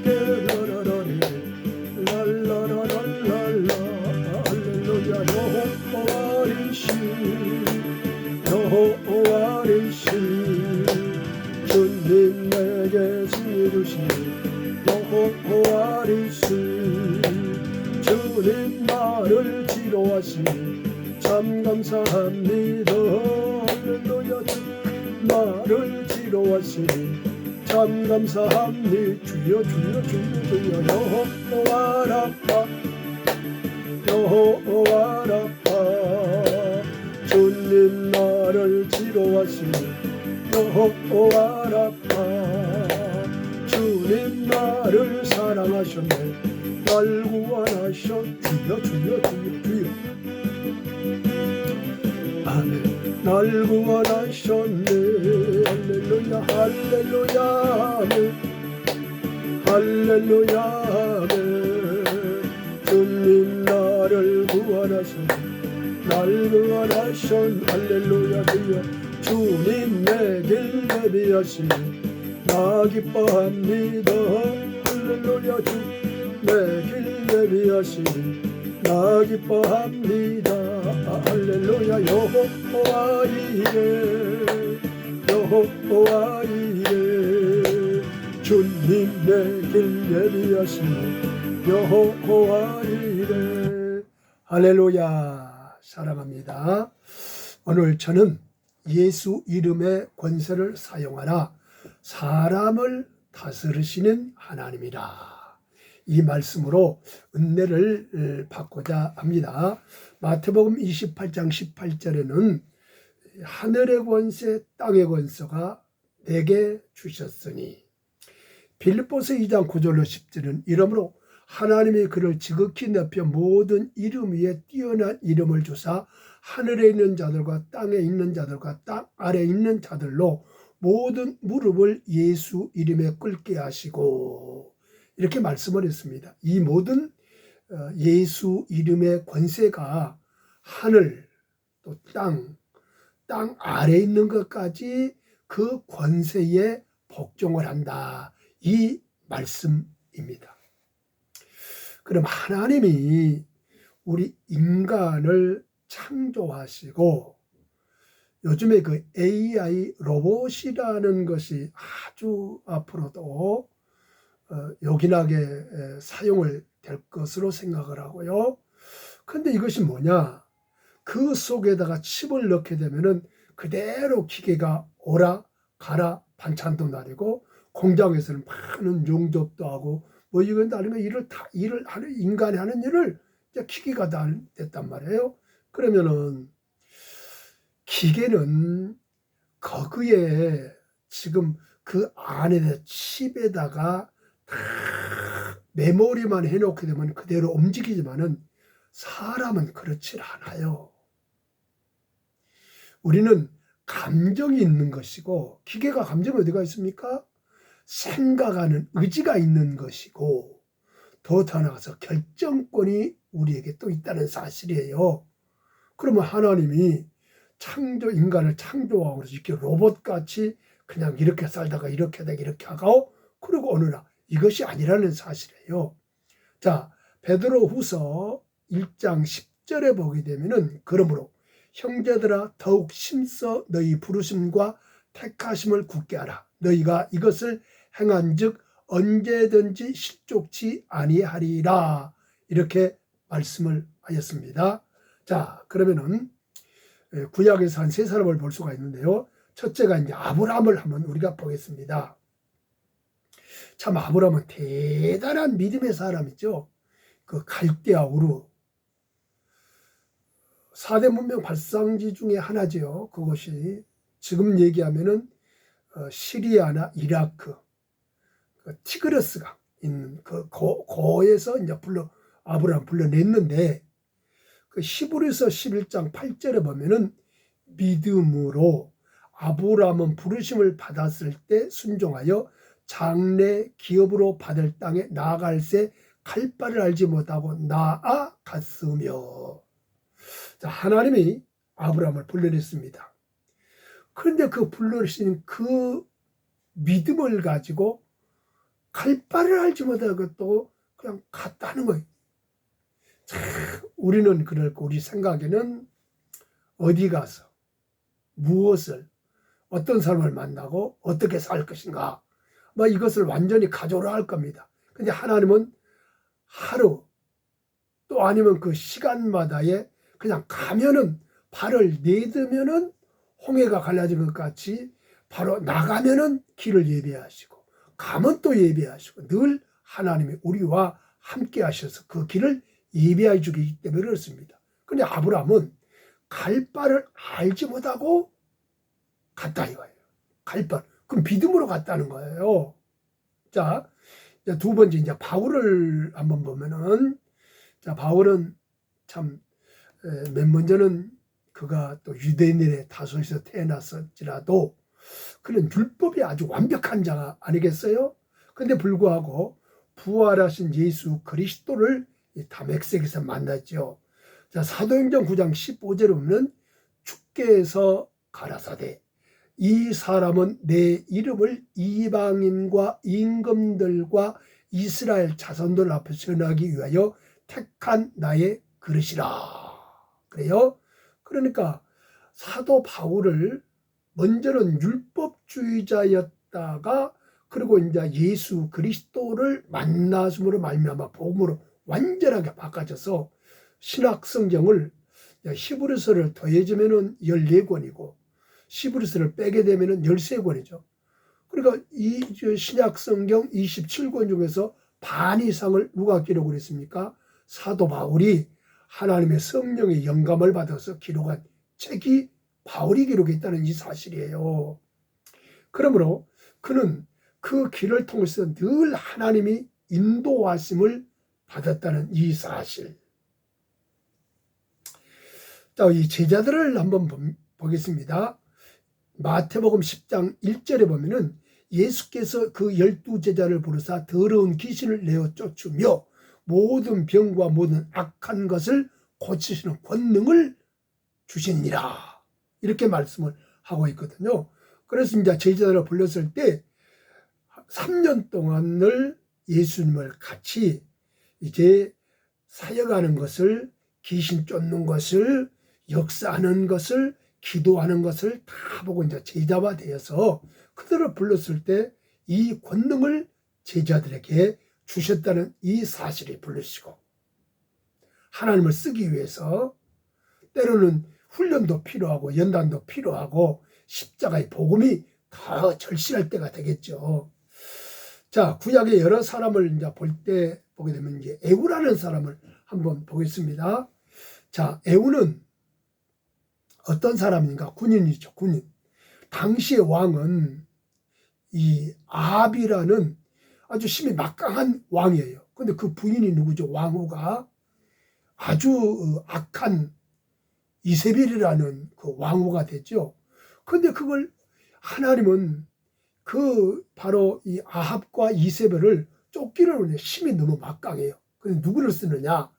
깨라라라리 랄라라랄랄라 할렐루야 여호와이시 주님 내게 승리 주신 여호와이시 주님 나를 치료하시니 참 감사합니다. 할렐루야 나를 치료하시니 참 감사합니다. 주여 주여 주여 주여 여호와 라파 여호와 라파 주님 나를 치료하시니 여호와 라파 주님 나를 사랑하셨네 날 구원하셨 주여 주여 주여 주여 아멘 날 구원하셨네 할렐루야 할렐루야 아멘 할렐루야 아멘 주님 나를 구원하셨네 날 구원하셨네 할렐루야 주여 주님 내 길 예비하시니 나 기뻐합니다 할렐루야 주 내 길 예비하시니 나 기뻐합니다 할렐루야 여호와 이레 여호와 이레 주님 내 길 예비하시니 여호와 이레 할렐루야 사랑합니다. 오늘 저는 예수 이름의 권세를 사용하라 사람을 다스리시는 하나님이다. 이 말씀으로 은혜를 받고자 합니다. 마태복음 28장 18절에는 하늘의 권세 땅의 권세가 내게 주셨으니 빌립보서 2장 9절로 10절은 이러므로 하나님이 그를 지극히 높여 모든 이름 위에 뛰어난 이름을 주사 하늘에 있는 자들과 땅에 있는 자들과 땅 아래에 있는 자들로 모든 무릎을 예수 이름에 꿇게 하시고 이렇게 말씀을 했습니다. 이 모든 예수 이름의 권세가 하늘 또 땅 아래에 있는 것까지 그 권세에 복종을 한다. 이 말씀입니다. 그럼 하나님이 우리 인간을 창조하시고 요즘에 그 AI 로봇이라는 것이 아주 앞으로도 요긴하게 사용을 될 것으로 생각을 하고요. 근데 이것이 뭐냐? 그 속에다가 칩을 넣게 되면은 그대로 기계가 오라 가라 반찬도 나르고 공장에서는 많은 용접도 하고 뭐 이건 다르면 일을 하는 인간이 하는 일을 이제 기계가 다 됐단 말이에요. 그러면은 기계는 거기에 지금 그 안에 칩에다가 다 메모리만 해놓게 되면 그대로 움직이지만은 사람은 그렇지 않아요. 우리는 감정이 있는 것이고 기계가 감정이 어디가 있습니까? 생각하는 의지가 있는 것이고 더 나아가서 결정권이 우리에게 또 있다는 사실이에요. 그러면 하나님이 인간을 창조하고 이렇게 로봇같이 그냥 이렇게 살다가 이렇게 하다가 이렇게 하고 그리고 어느 날 이것이 아니라는 사실이에요. 자, 베드로후서 1장 10절에 보게 되면은 그러므로 형제들아 더욱 힘써 너희 부르심과 택하심을 굳게 하라. 너희가 이것을 행한즉 언제든지 실족치 아니하리라. 이렇게 말씀을 하였습니다. 자, 그러면은 구약에서 한 세 사람을 볼 수가 있는데요. 첫째가 이제 아브라함을 한번 우리가 보겠습니다. 참 아브라함은 대단한 믿음의 사람이죠. 그 갈대아 우르 4대 문명 발상지 중에 하나죠. 그것이 지금 얘기하면은 시리아나 이라크 그 티그리스가 있는 그 고에서 이제 아브라함 불러냈는데 그 히브리서 11장 8절에 보면은 믿음으로 아브라함은 부르심을 받았을 때 순종하여 장래 기업으로 받을 땅에 나아갈새 갈 바를 알지 못하고 나아갔으며. 자, 하나님이 아브라함을 불러냈습니다. 그런데 그 불러내신 그 믿음을 가지고 갈바를 알지 못하고 또 그냥 갔다는 거예요. 참, 우리는 그렇고 우리 생각에는 어디 가서 무엇을 어떤 사람을 만나고 어떻게 살 것인가 뭐 이것을 완전히 가져오라 할 겁니다. 근데 하나님은 하루 또 아니면 그 시간마다에 그냥 가면은 발을 내두면은 홍해가 갈라진 것 같이 바로 나가면은 길을 예비하시고 가면 또 예비하시고 늘 하나님이 우리와 함께 하셔서 그 길을 예비해 주기 때문에 그렇습니다. 그런데 아브라함은 갈 바를 알지 못하고 갔다 이거예요. 갈 바. 그럼 믿음으로 갔다는 거예요. 자, 두 번째 이제 바울을 한번 보면은 자, 바울은 참 맨 먼저는 그가 또 유대인의 다소에서 태어났을지라도 그는 율법이 아주 완벽한 자가 아니겠어요? 근데 불구하고 부활하신 예수 그리스도를 다메섹에서 만났죠. 자, 사도행전 9장 15절에 보면 주께서 가라사대 이 사람은 내 이름을 이방인과 임금들과 이스라엘 자손들 앞에 전하기 위하여 택한 나의 그릇이라. 그래요? 그러니까 사도 바울을 먼저는 율법주의자였다가 그리고 이제 예수 그리스도를 만나심으로 말미암아 복음으로 완전하게 바꿔져서 신약 성경을 히브리서를 더해주면은 14권이고 히브리서를 빼게 되면은 13권이죠. 그러니까 이 신약 성경 27권 중에서 반 이상을 누가 기록을 했습니까? 사도 바울이 하나님의 성령의 영감을 받아서 기록한 책이 바울이 기록했다는 이 사실이에요. 그러므로 그는 그 길을 통해서 늘 하나님이 인도하심을 받았다는 이 사실. 자, 이 제자들을 한번 보겠습니다. 마태복음 10장 1절에 보면은 예수께서 그 12제자를 부르사 더러운 귀신을 내어 쫓으며 모든 병과 모든 악한 것을 고치시는 권능을 주시니라. 이렇게 말씀을 하고 있거든요. 그래서 이제 제자들을 불렀을 때 3년 동안을 예수님을 같이 이제 사역하는 것을 귀신 쫓는 것을 역사하는 것을 기도하는 것을 다 보고 이제 제자가 되어서 그들을 불렀을 때 이 권능을 제자들에게 주셨다는 이 사실이 불르시고 하나님을 쓰기 위해서 때로는 훈련도 필요하고 연단도 필요하고 십자가의 복음이 더 절실할 때가 되겠죠. 자, 구약의 여러 사람을 이제 볼 때 보게 되면 이제 에우라는 사람을 한번 보겠습니다. 자, 에우는 어떤 사람인가? 군인이죠, 군인. 당시의 왕은 이 아합이라는 아주 심히 막강한 왕이에요. 근데 그 부인이 누구죠? 왕후가 아주 악한 이세벨이라는 그 왕후가 됐죠. 근데 그걸 하나님은 그 바로 이 아합과 이세벨을 쫓기를 힘이 너무 막강해요. 그래서 누구를 쓰느냐?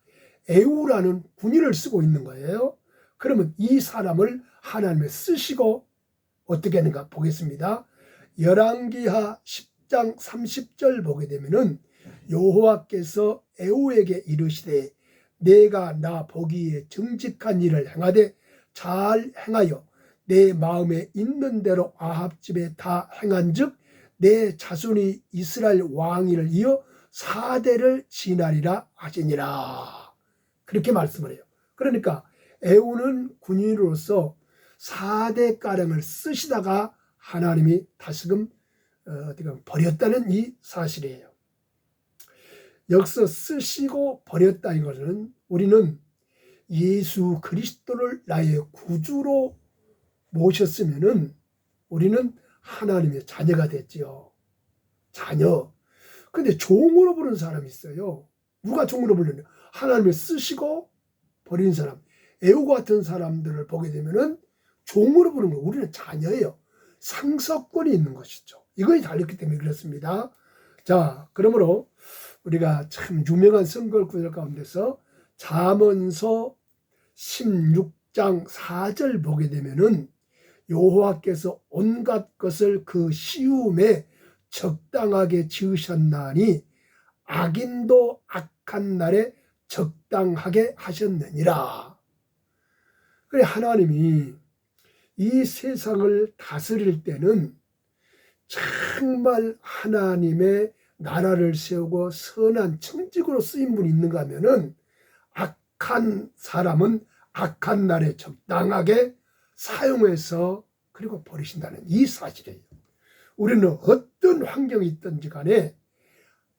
에우라는 군인을 쓰고 있는 거예요. 그러면 이 사람을 하나님이 쓰시고 어떻게 하는가 보겠습니다. 열왕기하 10장 30절 보게 되면은 여호와께서 에우에게 이르시되 내가 나 보기에 정직한 일을 행하되 잘 행하여 내 마음에 있는 대로 아합 집에 다 행한즉 내 자손이 이스라엘 왕위를 이어 4대를 지나리라 하시니라. 그렇게 말씀을 해요. 그러니까 에우는 군인으로서 4대가량을 쓰시다가 하나님이 다시금 버렸다는 이 사실이에요. 여기서 쓰시고 버렸다는 것은 우리는 예수 그리스도를 나의 구주로 모셨으면은 우리는 하나님의 자녀가 됐지요. 자녀. 근데 종으로 부르는 사람이 있어요. 누가 종으로 부르냐? 하나님을 쓰시고 버린 사람. 에우 같은 사람들을 보게 되면은 종으로 부르는 거. 우리는 자녀예요. 상속권이 있는 것이죠. 이것이 달렸기 때문에 그렇습니다. 자, 그러므로 우리가 참 유명한 선걸 구절 가운데서 잠언서 16장 4절 보게 되면은 여호와께서 온갖 것을 그 쉬움에 적당하게 지으셨나니 악인도 악한 날에 적당하게 하셨느니라. 그래, 하나님이 이 세상을 다스릴 때는 정말 하나님의 나라를 세우고 선한 청직으로 쓰인 분이 있는가 하면은 악한 사람은 악한 날에 적당하게 사용해서 그리고 버리신다는 이 사실이에요. 우리는 어떤 환경이 있든지 간에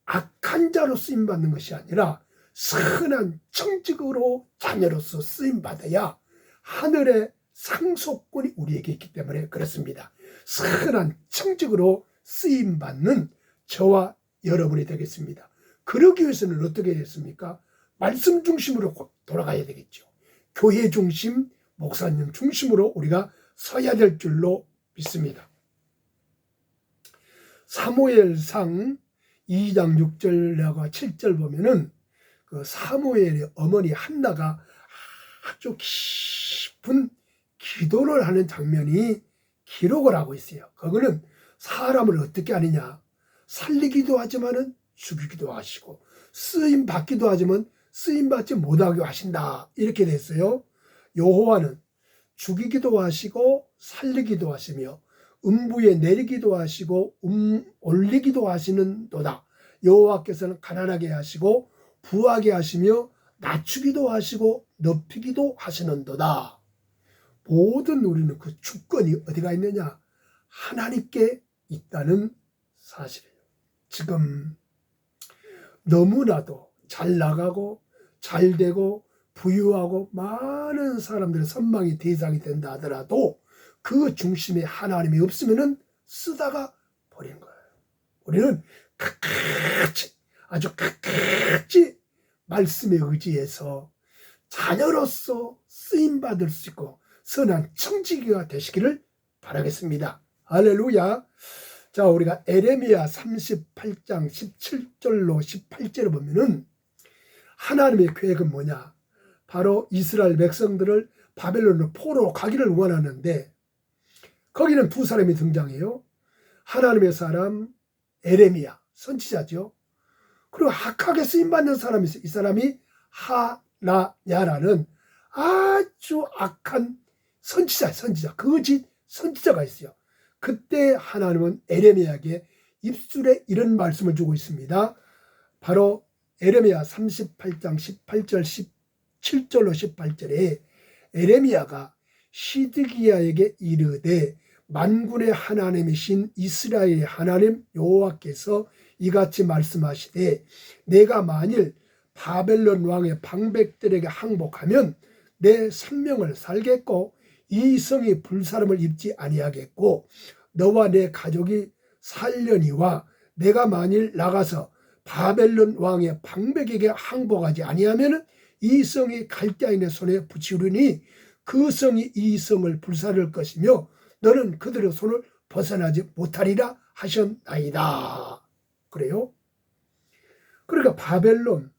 악한 자로 쓰임받는 것이 아니라 선한 청직으로 자녀로서 쓰임받아야 하늘의 상속권이 우리에게 있기 때문에 그렇습니다. 선한 청직으로 쓰임받는 저와 여러분이 되겠습니다. 그러기 위해서는 어떻게 됐습니까? 말씀 중심으로 돌아가야 되겠죠. 교회 중심, 목사님 중심으로 우리가 서야 될 줄로 믿습니다. 사무엘상 2장 6절과 7절 보면은 그 사무엘의 어머니 한나가 아주 깊은 기도를 하는 장면이 기록을 하고 있어요. 그거는 사람을 어떻게 하느냐, 살리기도 하지만은 죽이기도 하시고 쓰임 받기도 하지만 쓰임 받지 못하게 하신다, 이렇게 됐어요. 여호와는 죽이기도 하시고 살리기도 하시며 음부에 내리기도 하시고 올리기도 하시는도다. 여호와께서는 가난하게 하시고 부하게 하시며 낮추기도 하시고 높이기도 하시는도다. 모든 우리는 그 주권이 어디가 있느냐? 하나님께 있다는 사실이에요. 지금 너무나도 잘 나가고 잘 되고 부유하고 많은 사람들의 선망의 대상이 된다 하더라도 그 중심에 하나님이 없으면은 쓰다가 버리는 거예요. 우리는 끝까지, 아주 끝까지 말씀에 의지해서 자녀로서 쓰임받을 수 있고 선한 청지기가 되시기를 바라겠습니다. 할렐루야. 자, 우리가 에레미야 38장 17절로 18절을 보면은 하나님의 계획은 뭐냐? 바로 이스라엘 백성들을 바벨론으로 포로로 가기를 원하는데 거기는 두 사람이 등장해요. 하나님의 사람 에레미야, 선지자죠. 그리고 악하게 쓰임받는 사람이 있어요. 이 사람이 하나냐라는 아주 악한 선지자, 거짓 선지자가 있어요. 그때 하나님은 에레미야에게 입술에 이런 말씀을 주고 있습니다. 바로 에레미야 38장 18절 17절로 18절에 에레미야가 시드기야에게 이르되 만군의 하나님이신 이스라엘의 하나님 여호와께서 이같이 말씀하시되 내가 만일 바벨론 왕의 방백들에게 항복하면 내 생명을 살겠고 이 성이 불사름을 입지 아니하겠고 너와 내 가족이 살려니와 내가 만일 나가서 바벨론 왕의 방백에게 항복하지 아니하면 이 성이 갈대아인의 손에 붙이우리니 그 성이 이 성을 불사를 것이며 너는 그들의 손을 벗어나지 못하리라 하셨나이다. 그래요? 그러니까 바벨론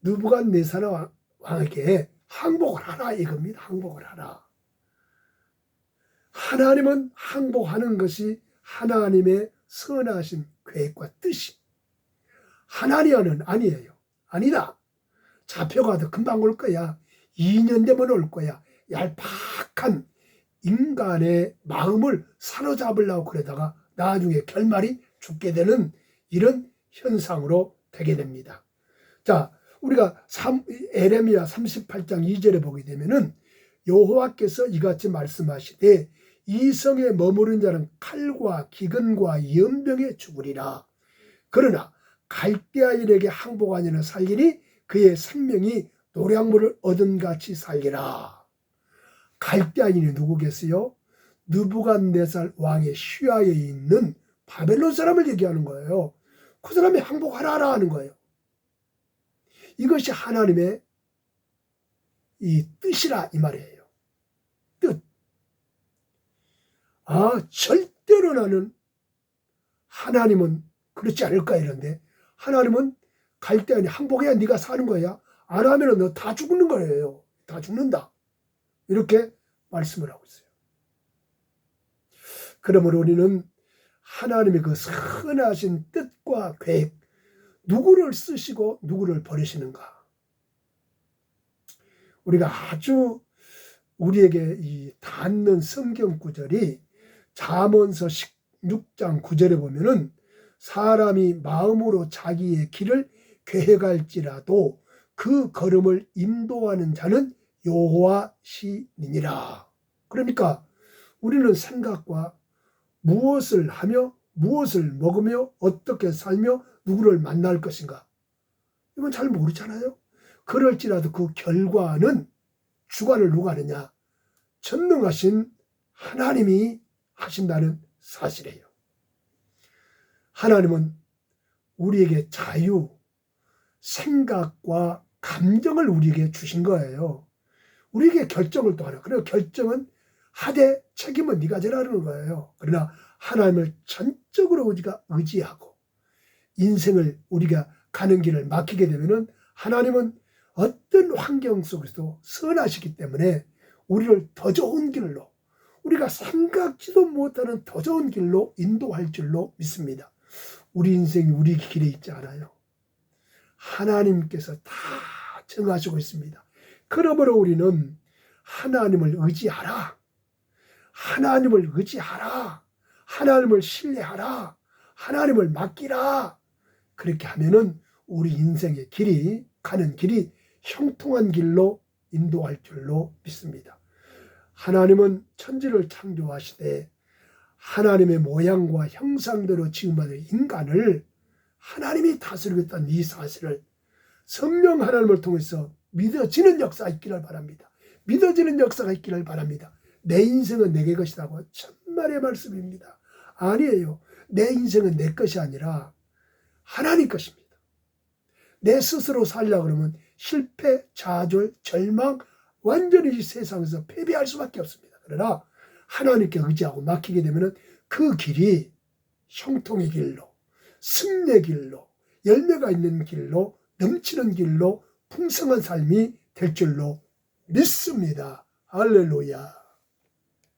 느부갓네살 왕에게 항복을 하라 이겁니다. 항복을 하라. 하나님은 항복하는 것이 하나님의 선하신 계획과 뜻이. 하나니아는 아니에요. 아니다. 잡혀가도 금방 올 거야. 2년 되면 올 거야. 얄팍한 인간의 마음을 사로잡으려고 그러다가 나중에 결말이 죽게 되는 이런 현상으로 되게 됩니다. 자, 우리가 에레미야 38장 2절에 보게 되면은 여호와께서 이같이 말씀하시되 이 성에 머무른 자는 칼과 기근과 연병에 죽으리라. 그러나 갈대아인에게 항복한 이는 살리니 그의 생명이 노량물을 얻은 같이 살리라. 갈대아인이 누구겠어요? 느부갓네살 왕의 시야에 있는 바벨론 사람을 얘기하는 거예요. 그 사람이 항복하라 하는 거예요. 이것이 하나님의 이 뜻이라 이 말이에요. 뜻. 절대로 나는 하나님은 그렇지 않을까 이런데 하나님은 갈대아인이 항복해야 네가 사는 거야. 안 하면 너 다 죽는 거예요. 다 죽는다. 이렇게 말씀을 하고 있어요. 그러므로 우리는 하나님의 그 선하신 뜻과 계획, 누구를 쓰시고 누구를 버리시는가. 우리가 아주 우리에게 이 닿는 성경 구절이 잠언서 16장 9절에 보면은 사람이 마음으로 자기의 길을 계획할지라도 그 걸음을 인도하는 자는 여호와시니라. 그러니까 우리는 생각과 무엇을 하며 무엇을 먹으며 어떻게 살며 누구를 만날 것인가, 이건 잘 모르잖아요. 그럴지라도 그 결과는 주관을 누가 하느냐? 전능하신 하나님이 하신다는 사실이에요. 하나님은 우리에게 자유, 생각과 감정을 우리에게 주신 거예요. 우리에게 결정을 또 하라. 그리고 결정은 하되 책임은 네가 져라는 거예요. 그러나 하나님을 전적으로 우리가 의지하고 인생을 우리가 가는 길을 맡기게 되면은 하나님은 어떤 환경 속에서도 선하시기 때문에 우리를 더 좋은 길로, 우리가 생각지도 못하는 더 좋은 길로 인도할 줄로 믿습니다. 우리 인생이 우리 길에 있지 않아요. 하나님께서 다 정하시고 있습니다. 그러므로 우리는 하나님을 의지하라. 하나님을 의지하라. 하나님을 신뢰하라. 하나님을 맡기라. 그렇게 하면은 우리 인생의 길이, 가는 길이 형통한 길로 인도할 줄로 믿습니다. 하나님은 천지를 창조하시되 하나님의 모양과 형상대로 지음받은 인간을 하나님이 다스리겠다는 이 사실을 성령 하나님을 통해서 믿어지는 역사가 있기를 바랍니다. 믿어지는 역사가 있기를 바랍니다. 내 인생은 내게 것이라고 천만의 말씀입니다. 아니에요. 내 인생은 내 것이 아니라 하나님 것입니다. 내 스스로 살려고 그러면 실패, 좌절, 절망, 완전히 이 세상에서 패배할 수밖에 없습니다. 그러나 하나님께 의지하고 맡기게 되면 그 길이 형통의 길로, 승리의 길로, 열매가 있는 길로, 넘치는 길로 풍성한 삶이 될 줄로 믿습니다. 할렐루야.